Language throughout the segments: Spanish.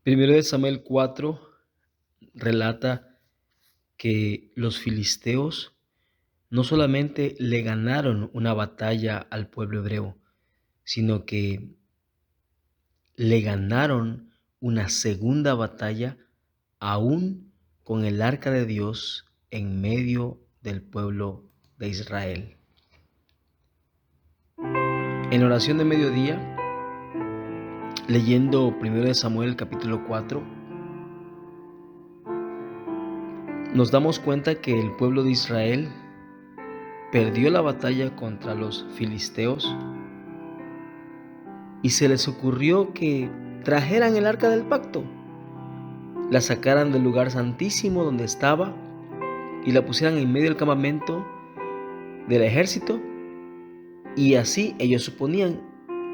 Primero de Samuel 4 relata que los filisteos no solamente le ganaron una batalla al pueblo hebreo, sino que le ganaron una segunda batalla aún con el arca de Dios en medio del pueblo de Israel. En la oración de mediodía, leyendo 1 de Samuel capítulo 4, nos damos cuenta que el pueblo de Israel perdió la batalla contra los filisteos y se les ocurrió que trajeran el arca del pacto, la sacaran del lugar santísimo donde estaba y la pusieran en medio del campamento del ejército, y así ellos suponían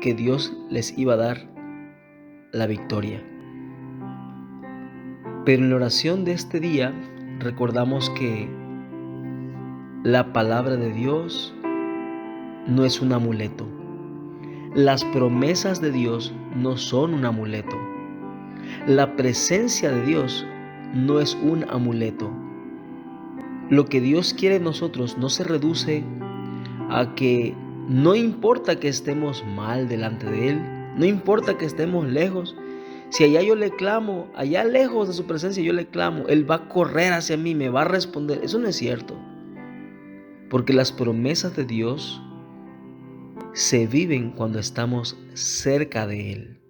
que Dios les iba a dar la victoria. Pero en la oración de este día recordamos que la palabra de Dios no es un amuleto. Las promesas de Dios no son un amuleto. La presencia de Dios no es un amuleto. Lo que Dios quiere de nosotros no se reduce a que no importa que estemos mal delante de Él, no importa que estemos lejos. Si allá yo le clamo, allá lejos de su presencia yo le clamo, Él va a correr hacia mí, me va a responder. Eso no es cierto. Porque las promesas de Dios se viven cuando estamos cerca de Él.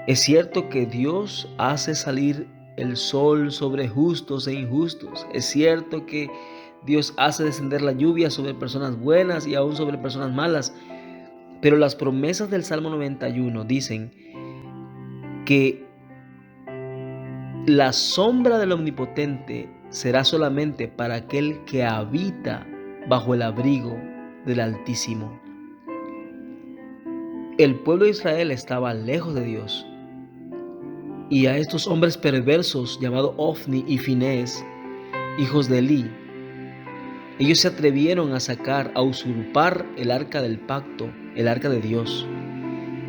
Es cierto que Dios hace salir el sol sobre justos e injustos. Es cierto que Dios hace descender la lluvia sobre personas buenas y aún sobre personas malas. Pero las promesas del Salmo 91 dicen que la sombra del Omnipotente será solamente para aquel que habita bajo el abrigo del Altísimo. El pueblo de Israel estaba lejos de Dios, y a estos hombres perversos llamados Ofni y Finés, hijos de Elí, ellos se atrevieron a usurpar el arca del pacto, el arca de Dios,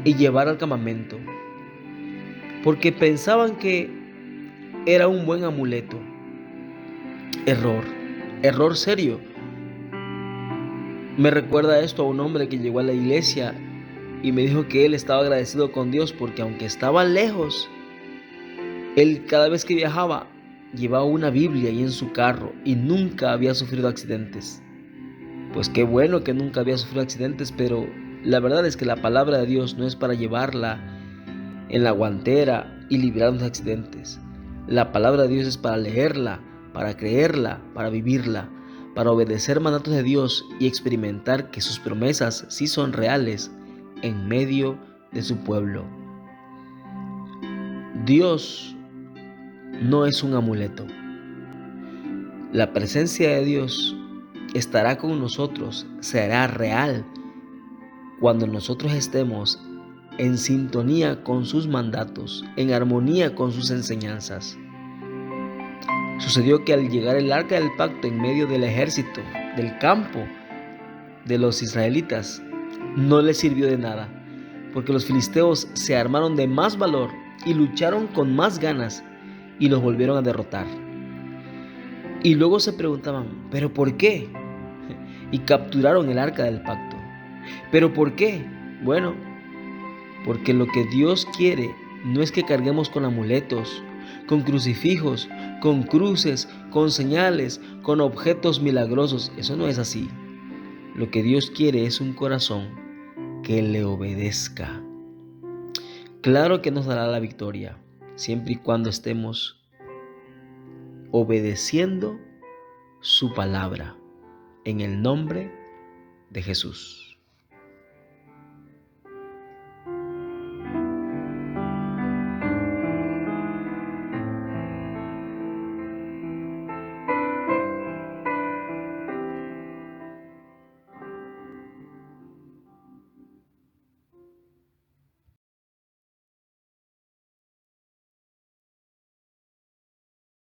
y llevar al campamento, porque pensaban que era un buen amuleto. Error serio. Me recuerda esto a un hombre que llegó a la iglesia y me dijo que él estaba agradecido con Dios porque aunque estaba lejos, él cada vez que viajaba llevaba una Biblia ahí en su carro y nunca había sufrido accidentes. Pues qué bueno que nunca había sufrido accidentes, pero la verdad es que la palabra de Dios no es para llevarla en la guantera y librarnos de accidentes. La palabra de Dios es para leerla, para creerla, para vivirla, para obedecer mandatos de Dios y experimentar que sus promesas sí son reales en medio de su pueblo. Dios no es un amuleto. La presencia de Dios estará con nosotros, será real cuando nosotros estemos en sintonía con sus mandatos, en armonía con sus enseñanzas. Sucedió que al llegar el arca del pacto en medio del ejército, del campo de los israelitas, no les sirvió de nada, porque los filisteos se armaron de más valor y lucharon con más ganas y los volvieron a derrotar. Y luego se preguntaban, ¿pero por qué? Y capturaron el arca del pacto. ¿Pero por qué? Bueno, porque lo que Dios quiere no es que carguemos con amuletos, con crucifijos, con cruces, con señales, con objetos milagrosos. Eso no es así. Lo que Dios quiere es un corazón que le obedezca. Claro que nos dará la victoria, siempre y cuando estemos obedeciendo su palabra, en el nombre de Jesús.